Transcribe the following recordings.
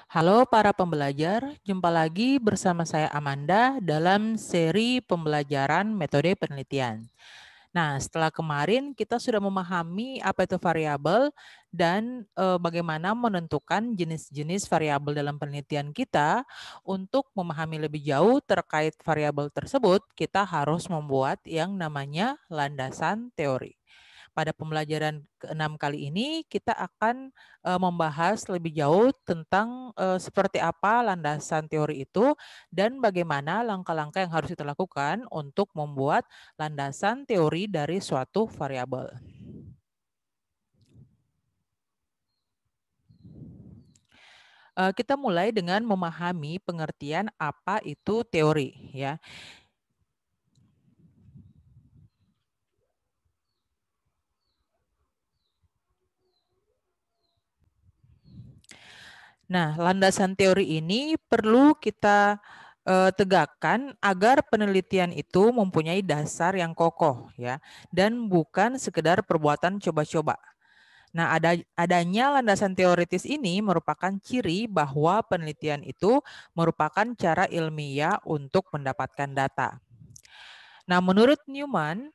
Halo para pembelajar, jumpa lagi bersama saya Amanda dalam seri pembelajaran metode penelitian. Nah, setelah kemarin kita sudah memahami apa itu variabel dan bagaimana menentukan jenis-jenis variabel dalam penelitian kita. Untuk memahami lebih jauh terkait variabel tersebut, kita harus membuat yang namanya landasan teori. Pada pembelajaran ke-6 kali ini kita akan membahas lebih jauh tentang seperti apa landasan teori itu dan bagaimana langkah-langkah yang harus kita lakukan untuk membuat landasan teori dari suatu variabel. Kita mulai dengan memahami pengertian apa itu teori, ya. Nah, landasan teori ini perlu kita tegakkan agar penelitian itu mempunyai dasar yang kokoh, ya, dan bukan sekedar perbuatan coba-coba. Nah, adanya landasan teoritis ini merupakan ciri bahwa penelitian itu merupakan cara ilmiah untuk mendapatkan data. Nah, menurut Newman,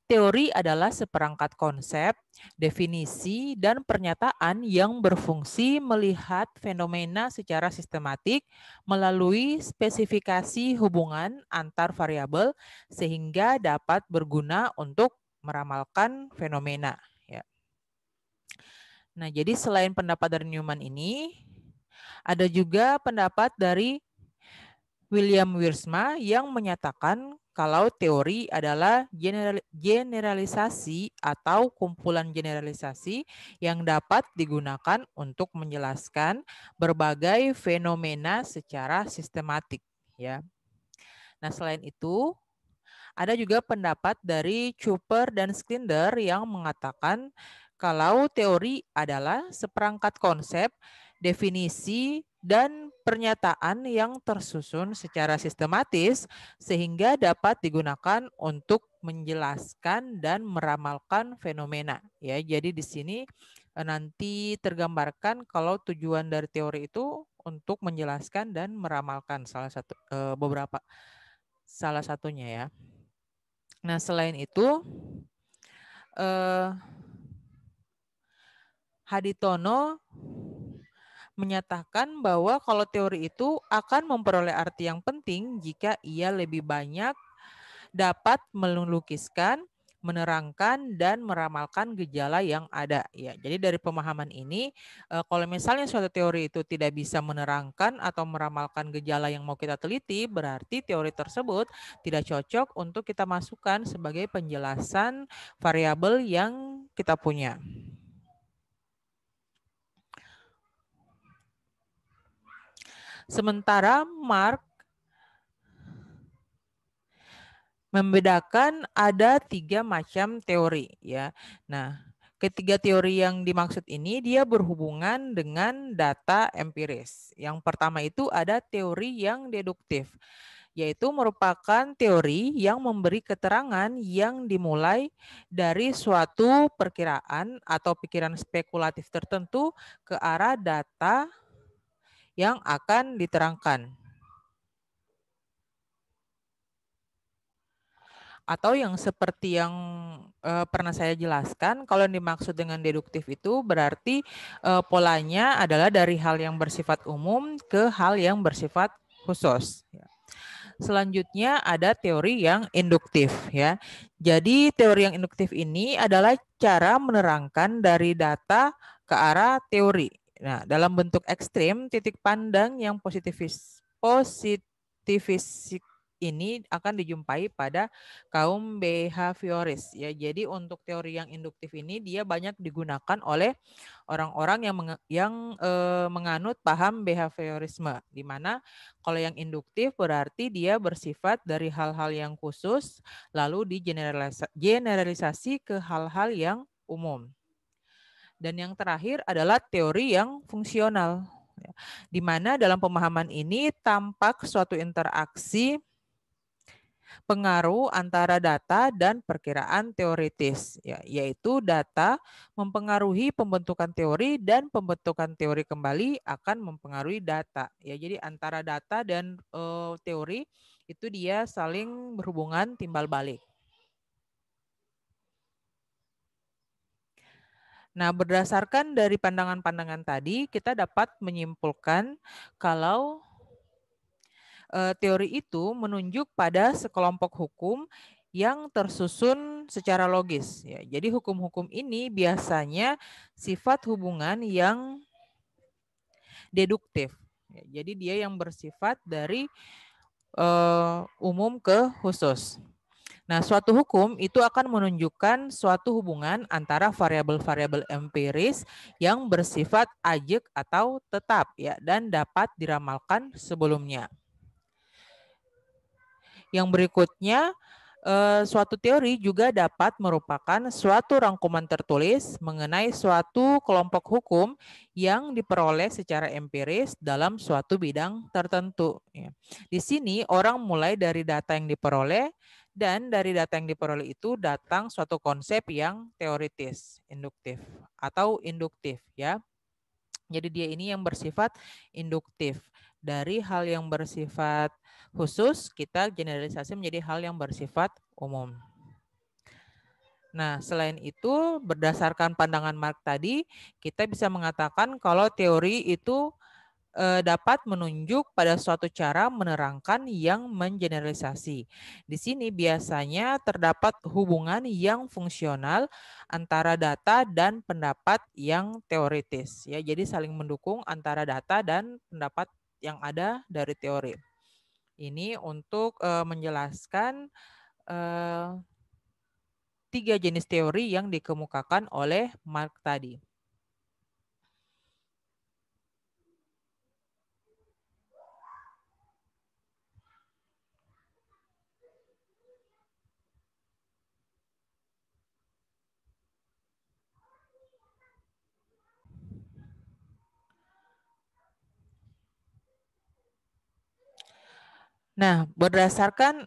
teori adalah seperangkat konsep, definisi, dan pernyataan yang berfungsi melihat fenomena secara sistematik melalui spesifikasi hubungan antar variabel sehingga dapat berguna untuk meramalkan fenomena. Ya. Nah, jadi selain pendapat dari Newman ini, ada juga pendapat dari William Wiersma yang menyatakan kalau teori adalah generalisasi atau kumpulan generalisasi yang dapat digunakan untuk menjelaskan berbagai fenomena secara sistematik, ya. Nah, selain itu, ada juga pendapat dari Cooper dan Slinder yang mengatakan kalau teori adalah seperangkat konsep, definisi, dan pernyataan yang tersusun secara sistematis sehingga dapat digunakan untuk menjelaskan dan meramalkan fenomena. Ya, jadi di sini nanti tergambarkan kalau tujuan dari teori itu untuk menjelaskan dan meramalkan salah satunya, ya. Nah, selain itu, eh, Haditono menyatakan bahwa kalau teori itu akan memperoleh arti yang penting jika ia lebih banyak dapat melukiskan, menerangkan, dan meramalkan gejala yang ada. Ya, jadi dari pemahaman ini, kalau misalnya suatu teori itu tidak bisa menerangkan atau meramalkan gejala yang mau kita teliti, berarti teori tersebut tidak cocok untuk kita masukkan sebagai penjelasan variabel yang kita punya. Sementara Mark membedakan ada 3 macam teori, ya. Nah, ketiga teori yang dimaksud ini dia berhubungan dengan data empiris. Yang pertama itu ada teori yang deduktif, yaitu merupakan teori yang memberi keterangan yang dimulai dari suatu perkiraan atau pikiran spekulatif tertentu ke arah data yang akan diterangkan. Atau yang seperti yang pernah saya jelaskan, kalau yang dimaksud dengan deduktif itu berarti polanya adalah dari hal yang bersifat umum ke hal yang bersifat khusus. Selanjutnya ada teori yang induktif, ya. Jadi teori yang induktif ini adalah cara menerangkan dari data ke arah teori. Nah, dalam bentuk ekstrim, titik pandang yang positivis ini akan dijumpai pada kaum behavioris, ya. Jadi untuk teori yang induktif ini dia banyak digunakan oleh orang-orang yang menganut paham behaviorisme, di mana kalau yang induktif berarti dia bersifat dari hal-hal yang khusus lalu digeneralisasi ke hal-hal yang umum. Dan yang terakhir adalah teori yang fungsional, di mana dalam pemahaman ini tampak suatu interaksi pengaruh antara data dan perkiraan teoritis, ya, yaitu data mempengaruhi pembentukan teori dan pembentukan teori kembali akan mempengaruhi data. Ya, jadi antara data dan teori itu dia saling berhubungan timbal balik. Nah, berdasarkan dari pandangan-pandangan tadi, kita dapat menyimpulkan kalau teori itu menunjuk pada sekelompok hukum yang tersusun secara logis. Ya, jadi hukum-hukum ini biasanya sifat hubungan yang deduktif. Ya, jadi dia yang bersifat dari umum ke khusus. Nah, suatu hukum itu akan menunjukkan suatu hubungan antara variabel-variabel empiris yang bersifat ajek atau tetap ya dan dapat diramalkan sebelumnya. Yang berikutnya, suatu teori juga dapat merupakan suatu rangkuman tertulis mengenai suatu kelompok hukum yang diperoleh secara empiris dalam suatu bidang tertentu. Ya. Di sini orang mulai dari data yang diperoleh dan dari data yang diperoleh itu datang suatu konsep yang teoritis, induktif atau induktif ya. Jadi dia ini yang bersifat induktif. Dari hal yang bersifat khusus, kita generalisasi menjadi hal yang bersifat umum. Nah, selain itu, berdasarkan pandangan Marx tadi, kita bisa mengatakan kalau teori itu dapat menunjuk pada suatu cara menerangkan yang mengeneralisasi. Di sini biasanya terdapat hubungan yang fungsional antara data dan pendapat yang teoritis. Ya, jadi saling mendukung antara data dan pendapat yang ada dari teori. Ini untuk menjelaskan tiga jenis teori yang dikemukakan oleh Marx tadi. Nah, berdasarkan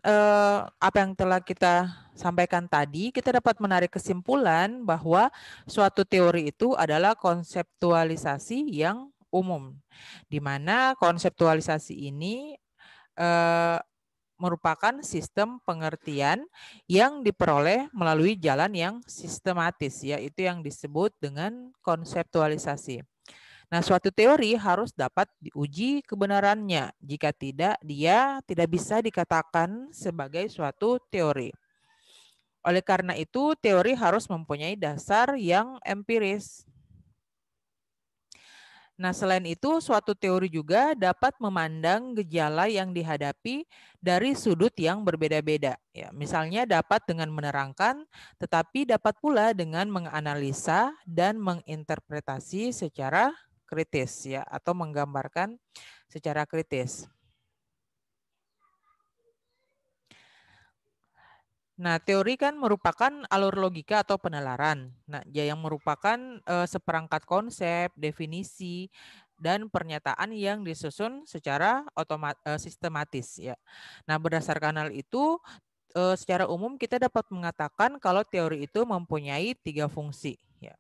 apa yang telah kita sampaikan tadi, kita dapat menarik kesimpulan bahwa suatu teori itu adalah konseptualisasi yang umum, di mana konseptualisasi ini merupakan sistem pengertian yang diperoleh melalui jalan yang sistematis, yaitu yang disebut dengan konseptualisasi. Nah, suatu teori harus dapat diuji kebenarannya. Jika tidak, dia tidak bisa dikatakan sebagai suatu teori. Oleh karena itu, teori harus mempunyai dasar yang empiris. Nah, selain itu, suatu teori juga dapat memandang gejala yang dihadapi dari sudut yang berbeda-beda. Ya, misalnya dapat dengan menerangkan, tetapi dapat pula dengan menganalisa dan menginterpretasi secara kritis ya atau menggambarkan secara kritis. Nah, teori kan merupakan alur logika atau penalaran. Nah, yang merupakan seperangkat konsep, definisi, dan pernyataan yang disusun secara sistematis ya. Nah, berdasarkan hal itu, secara umum kita dapat mengatakan kalau teori itu mempunyai tiga fungsi. Ya.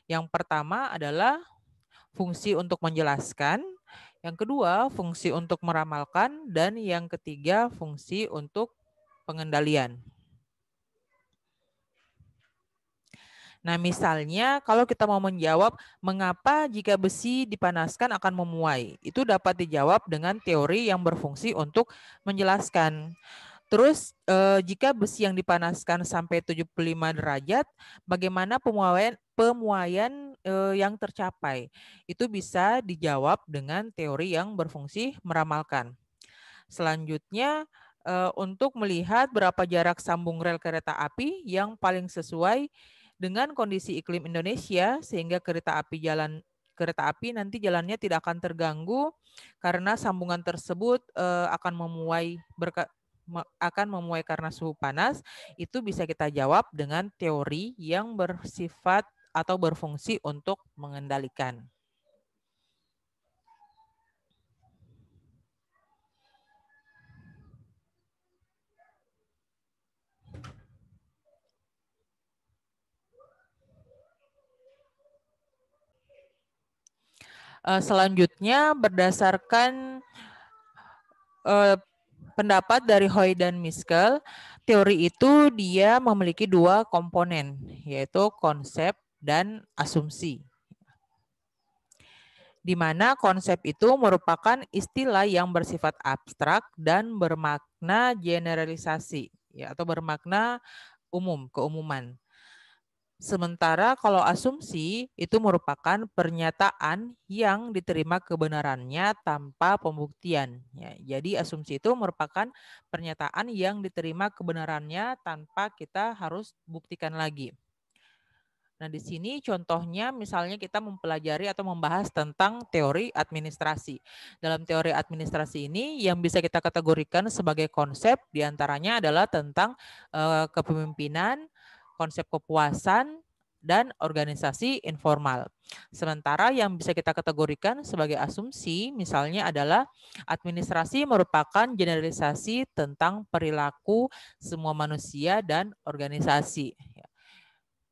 Yang pertama adalah fungsi untuk menjelaskan, yang kedua fungsi untuk meramalkan, dan yang ketiga fungsi untuk pengendalian. Nah, misalnya kalau kita mau menjawab mengapa jika besi dipanaskan akan memuai, itu dapat dijawab dengan teori yang berfungsi untuk menjelaskan. Terus jika besi yang dipanaskan sampai 75 derajat, bagaimana pemuaian yang tercapai? Itu bisa dijawab dengan teori yang berfungsi meramalkan. Selanjutnya untuk melihat berapa jarak sambung rel kereta api yang paling sesuai dengan kondisi iklim Indonesia sehingga kereta api nanti jalannya tidak akan terganggu karena sambungan tersebut akan memuai karena suhu panas, itu bisa kita jawab dengan teori yang bersifat atau berfungsi untuk mengendalikan. Selanjutnya berdasarkan pendapat dari Hoy dan Miskel, teori itu dia memiliki dua komponen, yaitu konsep dan asumsi. Di mana konsep itu merupakan istilah yang bersifat abstrak dan bermakna generalisasi, ya, atau bermakna umum, keumuman. Sementara kalau asumsi itu merupakan pernyataan yang diterima kebenarannya tanpa pembuktian. Ya, jadi asumsi itu merupakan pernyataan yang diterima kebenarannya tanpa kita harus buktikan lagi. Nah, di sini contohnya misalnya kita mempelajari atau membahas tentang teori administrasi. Dalam teori administrasi ini yang bisa kita kategorikan sebagai konsep diantaranya adalah tentang kepemimpinan, konsep kepuasan, dan organisasi informal. Sementara yang bisa kita kategorikan sebagai asumsi misalnya adalah administrasi merupakan generalisasi tentang perilaku semua manusia dan organisasi.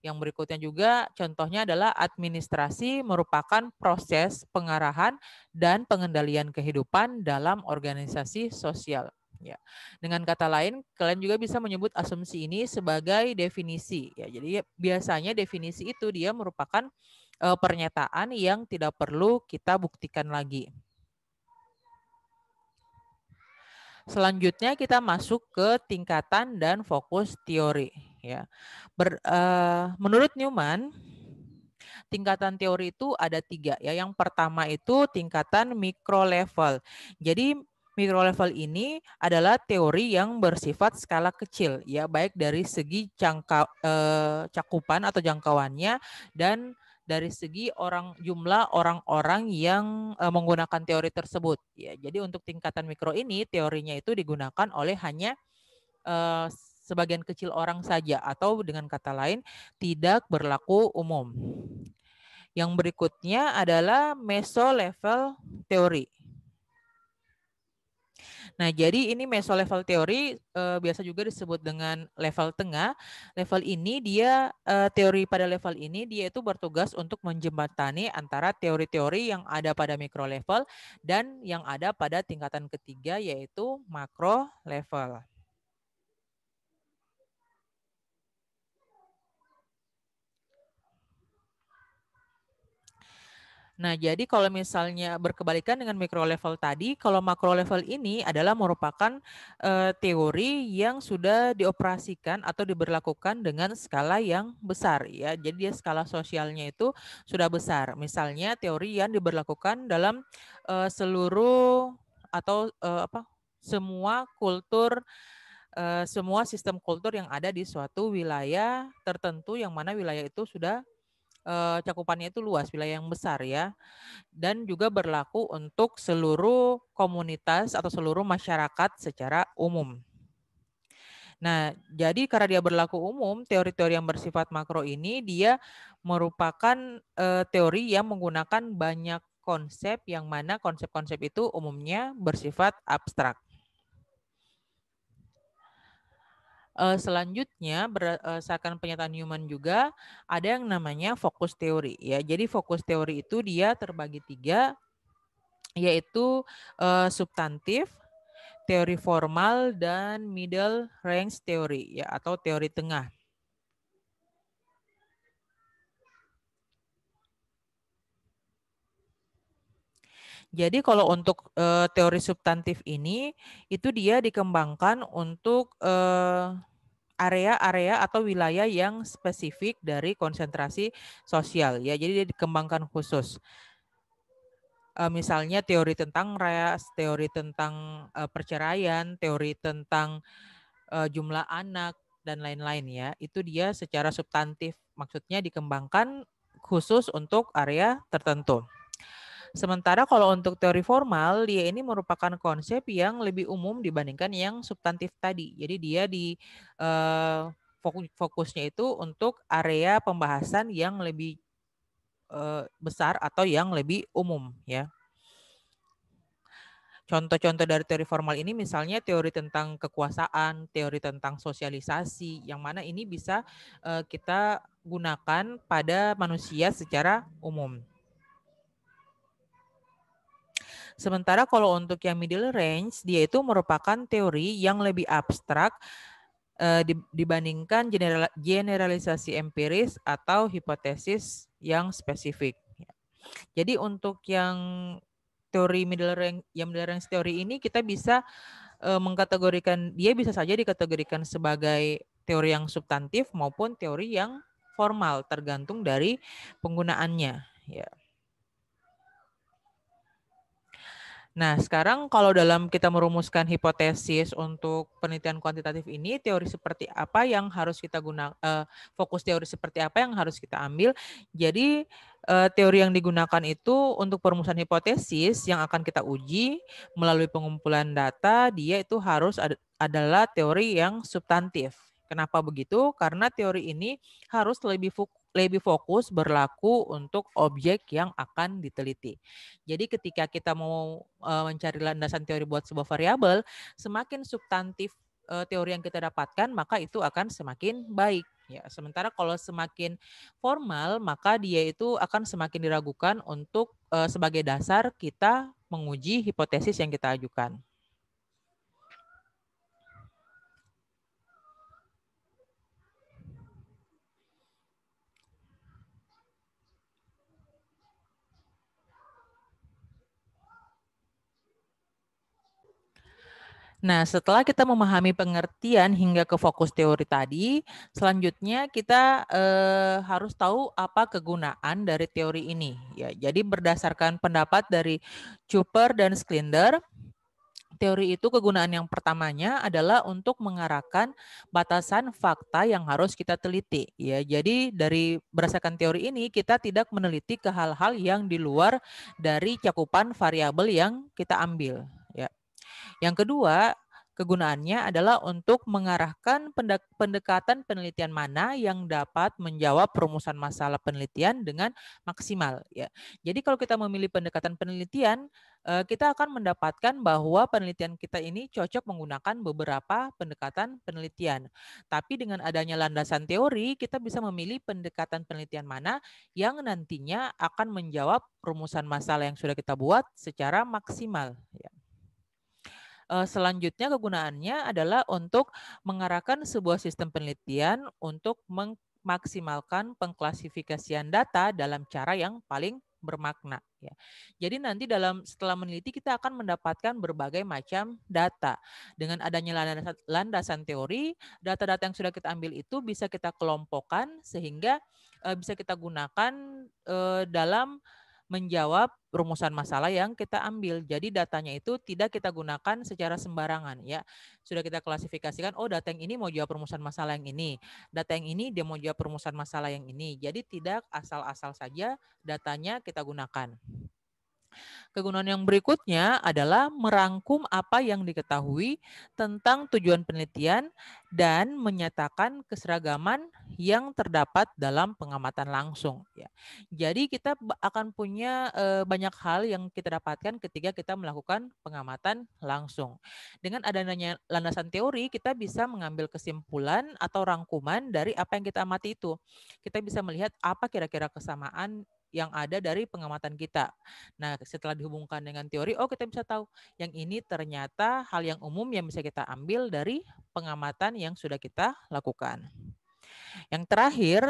Yang berikutnya juga contohnya adalah administrasi merupakan proses pengarahan dan pengendalian kehidupan dalam organisasi sosial. Ya. Dengan kata lain, kalian juga bisa menyebut asumsi ini sebagai definisi. Ya, jadi biasanya definisi itu dia merupakan pernyataan yang tidak perlu kita buktikan lagi. Selanjutnya kita masuk ke tingkatan dan fokus teori. Ya, menurut Newman, tingkatan teori itu ada 3 ya. Yang pertama itu tingkatan mikro level. Jadi mikro level ini adalah teori yang bersifat skala kecil ya, baik dari segi cakupan atau jangkauannya dan dari segi jumlah orang-orang yang menggunakan teori tersebut ya. Jadi untuk tingkatan mikro ini teorinya itu digunakan oleh hanya sebagian kecil orang saja atau dengan kata lain tidak berlaku umum. Yang berikutnya adalah meso level teori. Nah, jadi ini meso level teori biasa juga disebut dengan level tengah. Level ini dia teori pada level ini dia itu bertugas untuk menjembatani antara teori-teori yang ada pada mikro level dan yang ada pada tingkatan ketiga yaitu makro level. Nah, jadi kalau misalnya berkebalikan dengan micro level tadi, kalau makro level ini adalah merupakan teori yang sudah dioperasikan atau diberlakukan dengan skala yang besar ya. Jadi dia skala sosialnya itu sudah besar. Misalnya teori yang diberlakukan dalam seluruh atau semua kultur semua sistem kultur yang ada di suatu wilayah tertentu yang mana wilayah itu sudah cakupannya itu luas, wilayah yang besar ya. Dan juga berlaku untuk seluruh komunitas atau seluruh masyarakat secara umum. Nah, jadi karena dia berlaku umum, teori-teori yang bersifat makro ini dia merupakan teori yang menggunakan banyak konsep yang mana konsep-konsep itu umumnya bersifat abstrak. Selanjutnya berdasarkan pernyataan Newman juga ada yang namanya fokus teori ya. Jadi fokus teori itu dia terbagi 3 yaitu substantif, teori formal dan middle range teori ya atau teori tengah. Jadi kalau untuk teori substantif ini itu dia dikembangkan untuk area-area atau wilayah yang spesifik dari konsentrasi sosial ya. Jadi dia dikembangkan khusus. Misalnya teori tentang ras, teori tentang perceraian, teori tentang jumlah anak dan lain-lain ya. Itu dia secara substantif, maksudnya dikembangkan khusus untuk area tertentu. Sementara kalau untuk teori formal, dia ini merupakan konsep yang lebih umum dibandingkan yang substantif tadi. Jadi dia di fokusnya itu untuk area pembahasan yang lebih besar atau yang lebih umum ya. Contoh-contoh dari teori formal ini misalnya teori tentang kekuasaan, teori tentang sosialisasi, yang mana ini bisa kita gunakan pada manusia secara umum. Sementara kalau untuk yang middle range, dia itu merupakan teori yang lebih abstrak dibandingkan generalisasi empiris atau hipotesis yang spesifik. Jadi untuk yang teori middle range teori ini kita bisa mengkategorikan, dia bisa saja dikategorikan sebagai teori yang substantif maupun teori yang formal, tergantung dari penggunaannya. Ya. Nah, sekarang kalau dalam kita merumuskan hipotesis untuk penelitian kuantitatif ini, teori seperti apa yang harus kita gunakan, fokus teori seperti apa yang harus kita ambil. Jadi, teori yang digunakan itu untuk perumusan hipotesis yang akan kita uji melalui pengumpulan data, dia itu harus adalah teori yang substantif. Kenapa begitu? Karena teori ini harus lebih fokus berlaku untuk objek yang akan diteliti. Jadi ketika kita mau mencari landasan teori buat sebuah variabel, semakin substantif teori yang kita dapatkan, maka itu akan semakin baik. Ya, sementara kalau semakin formal, maka dia itu akan semakin diragukan untuk sebagai dasar kita menguji hipotesis yang kita ajukan. Nah, setelah kita memahami pengertian hingga ke fokus teori tadi, selanjutnya kita harus tahu apa kegunaan dari teori ini. Ya, jadi berdasarkan pendapat dari Cooper dan Schlinder, teori itu kegunaan yang pertamanya adalah untuk mengarahkan batasan fakta yang harus kita teliti. Ya, jadi dari berdasarkan teori ini kita tidak meneliti ke hal-hal yang di luar dari cakupan variabel yang kita ambil. Ya. Yang kedua, kegunaannya adalah untuk mengarahkan pendekatan penelitian mana yang dapat menjawab perumusan masalah penelitian dengan maksimal. Ya. Jadi kalau kita memilih pendekatan penelitian, kita akan mendapatkan bahwa penelitian kita ini cocok menggunakan beberapa pendekatan penelitian. Tapi dengan adanya landasan teori, kita bisa memilih pendekatan penelitian mana yang nantinya akan menjawab perumusan masalah yang sudah kita buat secara maksimal. Ya. Selanjutnya kegunaannya adalah untuk mengarahkan sebuah sistem penelitian untuk memaksimalkan pengklasifikasian data dalam cara yang paling bermakna. Ya. Jadi nanti setelah meneliti kita akan mendapatkan berbagai macam data. Dengan adanya landasan teori, data-data yang sudah kita ambil itu bisa kita kelompokkan sehingga bisa kita gunakan dalam menjawab rumusan masalah yang kita ambil. Jadi datanya itu tidak kita gunakan secara sembarangan ya. Sudah kita klasifikasikan, oh data yang ini mau jawab rumusan masalah yang ini. Data yang ini dia mau jawab rumusan masalah yang ini. Jadi tidak asal-asal saja datanya kita gunakan. Kegunaan yang berikutnya adalah merangkum apa yang diketahui tentang tujuan penelitian dan menyatakan keseragaman yang terdapat dalam pengamatan langsung. Ya. Jadi kita akan punya banyak hal yang kita dapatkan ketika kita melakukan pengamatan langsung. Dengan adanya landasan teori, kita bisa mengambil kesimpulan atau rangkuman dari apa yang kita amati itu. Kita bisa melihat apa kira-kira kesamaan yang ada dari pengamatan kita. Nah, setelah dihubungkan dengan teori, oh kita bisa tahu yang ini ternyata hal yang umum yang bisa kita ambil dari pengamatan yang sudah kita lakukan. Yang terakhir,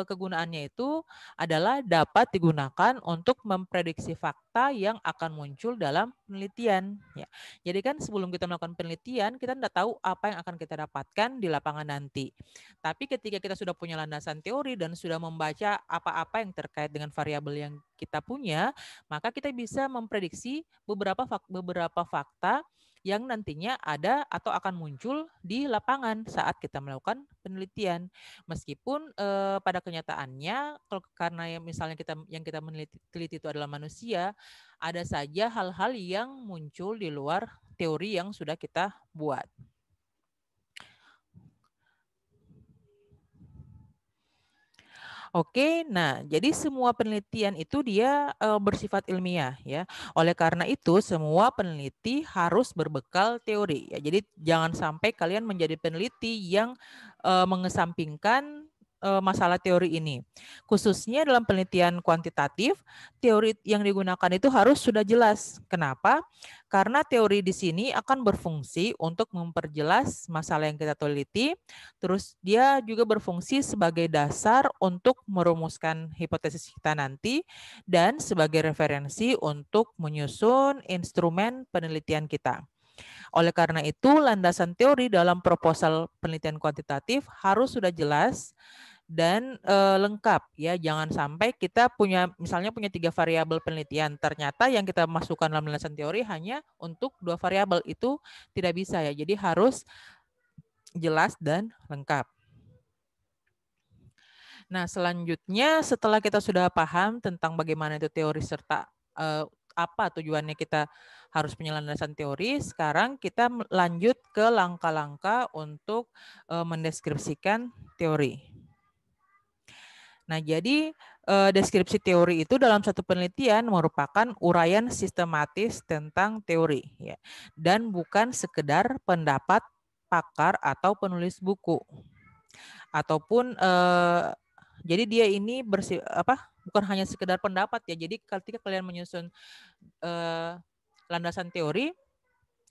kegunaannya itu adalah dapat digunakan untuk memprediksi fakta yang akan muncul dalam penelitian. Ya. Jadi kan sebelum kita melakukan penelitian, kita tidak tahu apa yang akan kita dapatkan di lapangan nanti. Tapi ketika kita sudah punya landasan teori dan sudah membaca apa-apa yang terkait dengan variabel yang kita punya, maka kita bisa memprediksi beberapa fakta yang nantinya ada atau akan muncul di lapangan saat kita melakukan penelitian. Meskipun pada kenyataannya karena misalnya yang kita teliti itu adalah manusia, ada saja hal-hal yang muncul di luar teori yang sudah kita buat. Oke, nah jadi semua penelitian itu dia bersifat ilmiah ya. Oleh karena itu semua peneliti harus berbekal teori ya. Jadi jangan sampai kalian menjadi peneliti yang mengesampingkan masalah teori ini. Khususnya dalam penelitian kuantitatif, teori yang digunakan itu harus sudah jelas. Kenapa? Karena teori di sini akan berfungsi untuk memperjelas masalah yang kita teliti, terus dia juga berfungsi sebagai dasar untuk merumuskan hipotesis kita nanti, dan sebagai referensi untuk menyusun instrumen penelitian kita. Oleh karena itu, landasan teori dalam proposal penelitian kuantitatif harus sudah jelas dan lengkap ya. Jangan sampai kita misalnya punya 3 variabel penelitian, ternyata yang kita masukkan dalam landasan teori hanya untuk 2 variabel, itu tidak bisa ya. Jadi harus jelas dan lengkap. Nah, selanjutnya setelah kita sudah paham tentang bagaimana itu teori serta apa tujuannya kita harus punya landasan teori, sekarang kita lanjut ke langkah-langkah untuk mendeskripsikan teori. Nah, jadi deskripsi teori itu dalam satu penelitian merupakan uraian sistematis tentang teori ya, dan bukan sekedar pendapat pakar atau penulis buku. Ataupun jadi dia ini bukan hanya sekedar pendapat ya. Jadi ketika kalian menyusun landasan teori,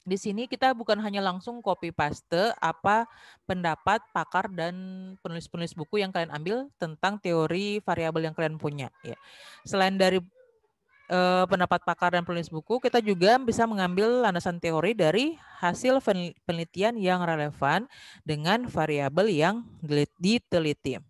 di sini kita bukan hanya langsung copy paste apa pendapat pakar dan penulis-penulis buku yang kalian ambil tentang teori variabel yang kalian punya ya. Selain dari pendapat pakar dan penulis buku, kita juga bisa mengambil landasan teori dari hasil penelitian yang relevan dengan variabel yang diteliti.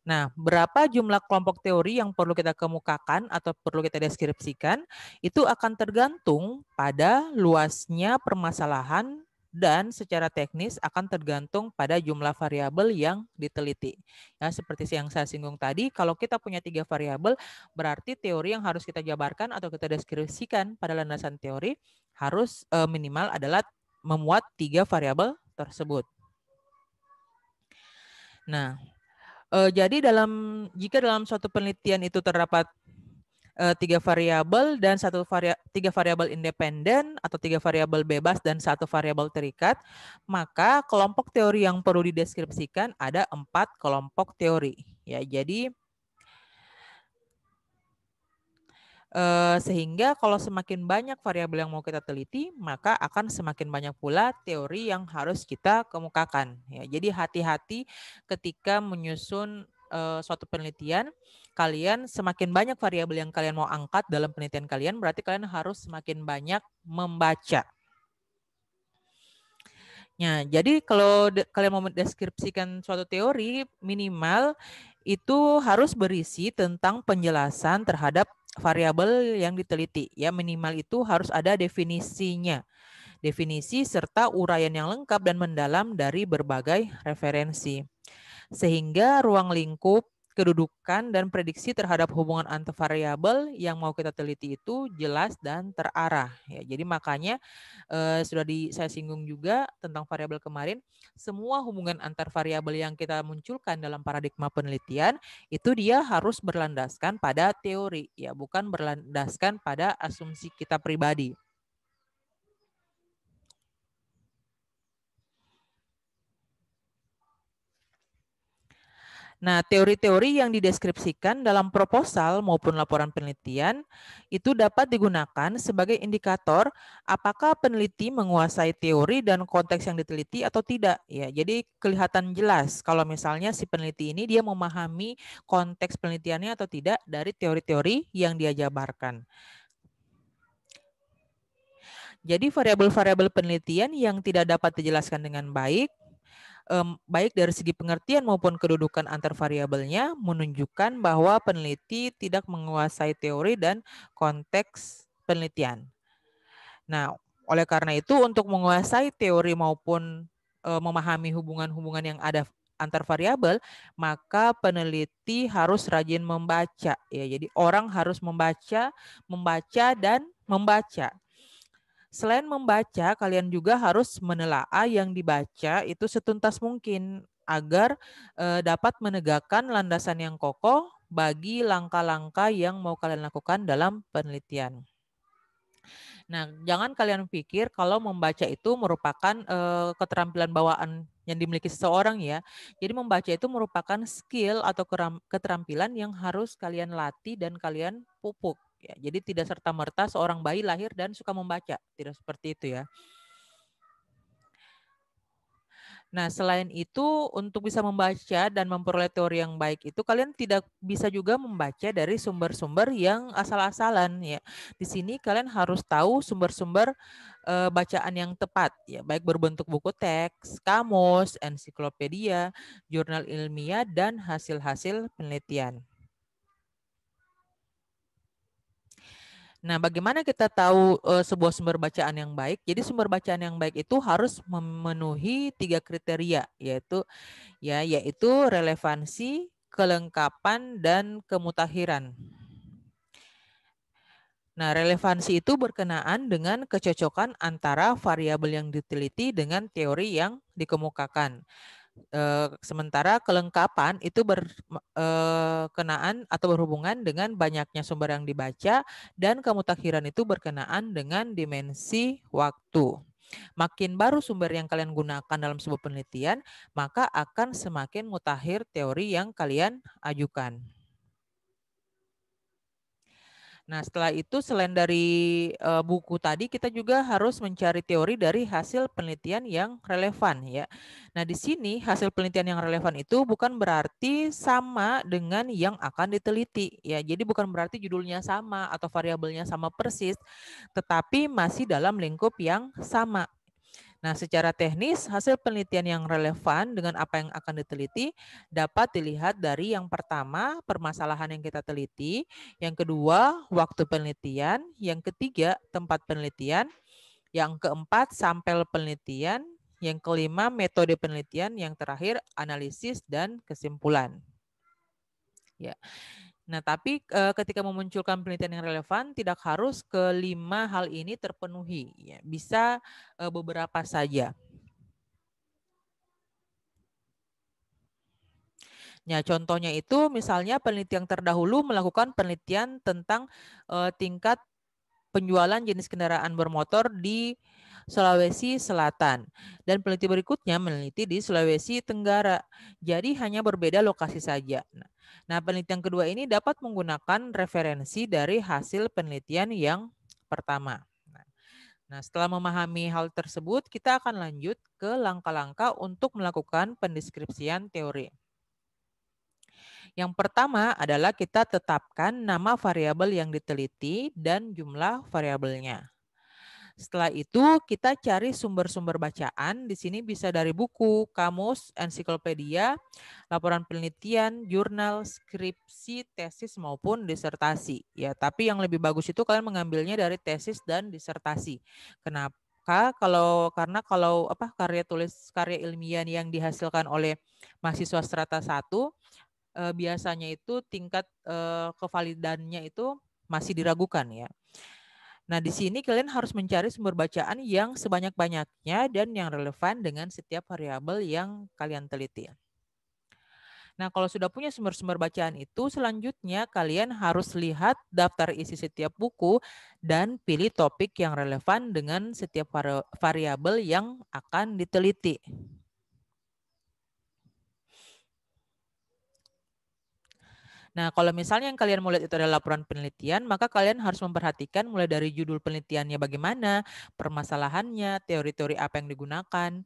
Nah, berapa jumlah kelompok teori yang perlu kita kemukakan atau perlu kita deskripsikan, itu akan tergantung pada luasnya permasalahan dan secara teknis akan tergantung pada jumlah variabel yang diteliti. Ya, seperti yang saya singgung tadi, kalau kita punya 3 variabel, berarti teori yang harus kita jabarkan atau kita deskripsikan pada landasan teori harus minimal adalah memuat 3 variabel tersebut. Nah, jadi jika dalam suatu penelitian itu terdapat 3 variabel dan 3 variabel independen atau 3 variabel bebas dan 1 variabel terikat, maka kelompok teori yang perlu dideskripsikan ada 4 kelompok teori. Ya, jadi sehingga kalau semakin banyak variabel yang mau kita teliti, maka akan semakin banyak pula teori yang harus kita kemukakan. Ya, jadi hati-hati ketika menyusun suatu penelitian, kalian semakin banyak variabel yang kalian mau angkat dalam penelitian kalian, berarti kalian harus semakin banyak membaca. Nah, jadi kalau kalian mau mendeskripsikan suatu teori, minimal itu harus berisi tentang penjelasan terhadap variabel yang diteliti. Ya, minimal itu harus ada definisinya. Definisi serta uraian yang lengkap dan mendalam dari berbagai referensi. Sehingga ruang lingkup, kedudukan, dan prediksi terhadap hubungan antar variabel yang mau kita teliti itu jelas dan terarah. Ya, jadi makanya saya singgung juga tentang variabel kemarin, semua hubungan antar variabel yang kita munculkan dalam paradigma penelitian itu dia harus berlandaskan pada teori, ya, bukan berlandaskan pada asumsi kita pribadi. Nah, teori-teori yang dideskripsikan dalam proposal maupun laporan penelitian itu dapat digunakan sebagai indikator apakah peneliti menguasai teori dan konteks yang diteliti atau tidak. Ya, jadi kelihatan jelas kalau misalnya si peneliti ini dia memahami konteks penelitiannya atau tidak dari teori-teori yang dia jabarkan. Jadi variabel-variabel penelitian yang tidak dapat dijelaskan dengan baik baik dari segi pengertian maupun kedudukan antar variabelnya menunjukkan bahwa peneliti tidak menguasai teori dan konteks penelitian. Nah, oleh karena itu untuk menguasai teori maupun memahami hubungan-hubungan yang ada antar variabel, maka peneliti harus rajin membaca ya. Jadi orang harus membaca dan membaca. Selain membaca, kalian juga harus menelaah yang dibaca itu setuntas mungkin agar dapat menegakkan landasan yang kokoh bagi langkah-langkah yang mau kalian lakukan dalam penelitian. Nah, jangan kalian pikir kalau membaca itu merupakan keterampilan bawaan yang dimiliki seseorang ya. Jadi membaca itu merupakan skill atau keterampilan yang harus kalian latih dan kalian pupuk ya. Jadi tidak serta-merta seorang bayi lahir dan suka membaca, tidak seperti itu ya. Nah, selain itu untuk bisa membaca dan memperoleh teori yang baik itu kalian tidak bisa juga membaca dari sumber-sumber yang asal-asalan ya. Di sini kalian harus tahu sumber-sumber bacaan yang tepat ya, baik berbentuk buku teks, kamus, ensiklopedia, jurnal ilmiah dan hasil-hasil penelitian. Nah, bagaimana kita tahu sebuah sumber bacaan yang baik? Jadi sumber bacaan yang baik itu harus memenuhi 3 kriteria, yaitu relevansi, kelengkapan, dan kemutakhiran. Nah, relevansi itu berkenaan dengan kecocokan antara variabel yang diteliti dengan teori yang dikemukakan. Sementara kelengkapan itu berkenaan atau berhubungan dengan banyaknya sumber yang dibaca, dan kemutakhiran itu berkenaan dengan dimensi waktu. Makin baru sumber yang kalian gunakan dalam sebuah penelitian, maka akan semakin mutakhir teori yang kalian ajukan. Nah, setelah itu selain dari buku tadi, kita juga harus mencari teori dari hasil penelitian yang relevan ya. Nah, di sini hasil penelitian yang relevan itu bukan berarti sama dengan yang akan diteliti ya. Jadi bukan berarti judulnya sama atau variabelnya sama persis, tetapi masih dalam lingkup yang sama. Nah, secara teknis, hasil penelitian yang relevan dengan apa yang akan diteliti dapat dilihat dari yang pertama, permasalahan yang kita teliti, yang kedua, waktu penelitian, yang ketiga, tempat penelitian, yang keempat, sampel penelitian, yang kelima, metode penelitian, yang terakhir, analisis dan kesimpulan. Ya. Nah, tapi ketika memunculkan penelitian yang relevan, tidak harus kelima hal ini terpenuhi. Ya. Bisa beberapa saja. Ya, contohnya itu misalnya peneliti yang terdahulu melakukan penelitian tentang tingkat penjualan jenis kendaraan bermotor di Sulawesi Selatan. Dan peneliti berikutnya meneliti di Sulawesi Tenggara. Jadi hanya berbeda lokasi saja. Nah, penelitian kedua ini dapat menggunakan referensi dari hasil penelitian yang pertama. Nah, setelah memahami hal tersebut, kita akan lanjut ke langkah-langkah untuk melakukan pendeskripsian teori. Yang pertama adalah kita tetapkan nama variabel yang diteliti dan jumlah variabelnya. Setelah itu kita cari sumber-sumber bacaan. Di sini bisa dari buku, kamus, ensiklopedia, laporan penelitian, jurnal, skripsi, tesis maupun disertasi. Ya, tapi yang lebih bagus itu kalian mengambilnya dari tesis dan disertasi. Kenapa? Karena kalau karya ilmiah yang dihasilkan oleh mahasiswa strata 1 biasanya itu tingkat kevalidannya itu masih diragukan ya. Nah, di sini kalian harus mencari sumber bacaan yang sebanyak-banyaknya dan yang relevan dengan setiap variabel yang kalian teliti. Nah, kalau sudah punya sumber-sumber bacaan itu, selanjutnya kalian harus lihat daftar isi setiap buku dan pilih topik yang relevan dengan setiap variabel yang akan diteliti. Nah, kalau misalnya yang kalian mau lihat itu adalah laporan penelitian, maka kalian harus memperhatikan mulai dari judul penelitiannya bagaimana, permasalahannya, teori-teori apa yang digunakan,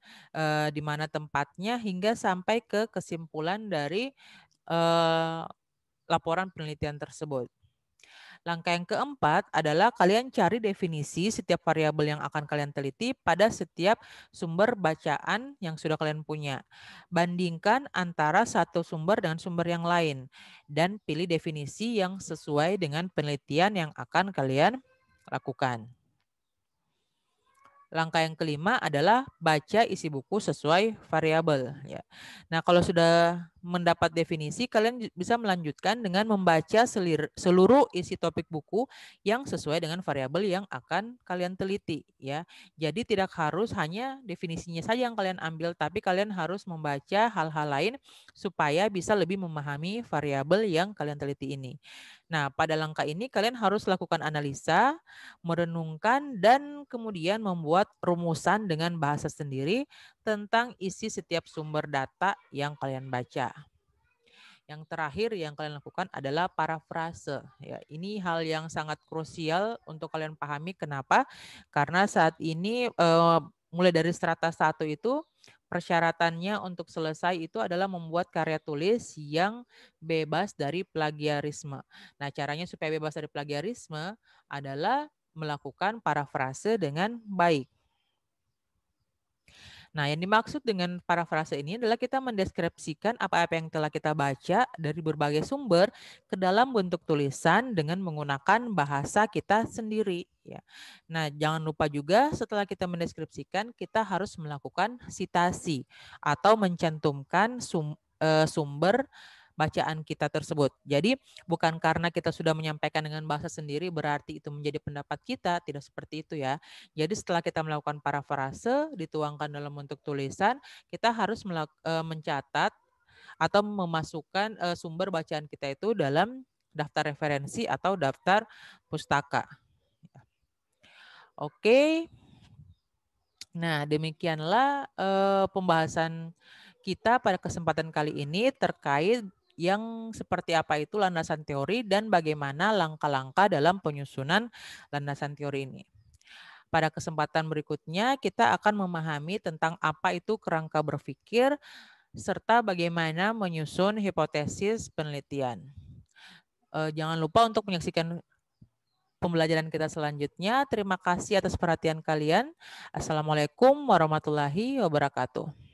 di mana tempatnya, hingga sampai ke kesimpulan dari laporan penelitian tersebut. Langkah yang keempat adalah kalian cari definisi setiap variabel yang akan kalian teliti pada setiap sumber bacaan yang sudah kalian punya. Bandingkan antara satu sumber dengan sumber yang lain dan pilih definisi yang sesuai dengan penelitian yang akan kalian lakukan. Langkah yang kelima adalah baca isi buku sesuai variabel. Ya. Nah, kalau sudah mendapat definisi, kalian bisa melanjutkan dengan membaca seluruh isi topik buku yang sesuai dengan variabel yang akan kalian teliti. Ya, jadi tidak harus hanya definisinya saja yang kalian ambil, tapi kalian harus membaca hal-hal lain supaya bisa lebih memahami variabel yang kalian teliti ini. Nah, pada langkah ini kalian harus lakukan analisa, merenungkan, dan kemudian membuat rumusan dengan bahasa sendiri tentang isi setiap sumber data yang kalian baca. Yang terakhir yang kalian lakukan adalah parafrase. Ya, ini hal yang sangat krusial untuk kalian pahami. Kenapa? Karena saat ini mulai dari strata 1 itu persyaratannya untuk selesai itu adalah membuat karya tulis yang bebas dari plagiarisme. Nah, caranya supaya bebas dari plagiarisme adalah melakukan parafrase dengan baik. Nah, yang dimaksud dengan parafrase ini adalah kita mendeskripsikan apa-apa yang telah kita baca dari berbagai sumber ke dalam bentuk tulisan dengan menggunakan bahasa kita sendiri. Ya. Nah, jangan lupa juga setelah kita mendeskripsikan, kita harus melakukan sitasi atau mencantumkan sumber bacaan kita tersebut. Jadi bukan karena kita sudah menyampaikan dengan bahasa sendiri berarti itu menjadi pendapat kita, tidak seperti itu ya. Jadi setelah kita melakukan parafrase, dituangkan dalam bentuk tulisan, kita harus mencatat atau memasukkan sumber bacaan kita itu dalam daftar referensi atau daftar pustaka. Oke. Nah, demikianlah pembahasan kita pada kesempatan kali ini terkait yang seperti apa itu landasan teori dan bagaimana langkah-langkah dalam penyusunan landasan teori ini. Pada kesempatan berikutnya kita akan memahami tentang apa itu kerangka berpikir serta bagaimana menyusun hipotesis penelitian. Jangan lupa untuk menyaksikan pembelajaran kita selanjutnya. Terima kasih atas perhatian kalian. Assalamualaikum warahmatullahi wabarakatuh.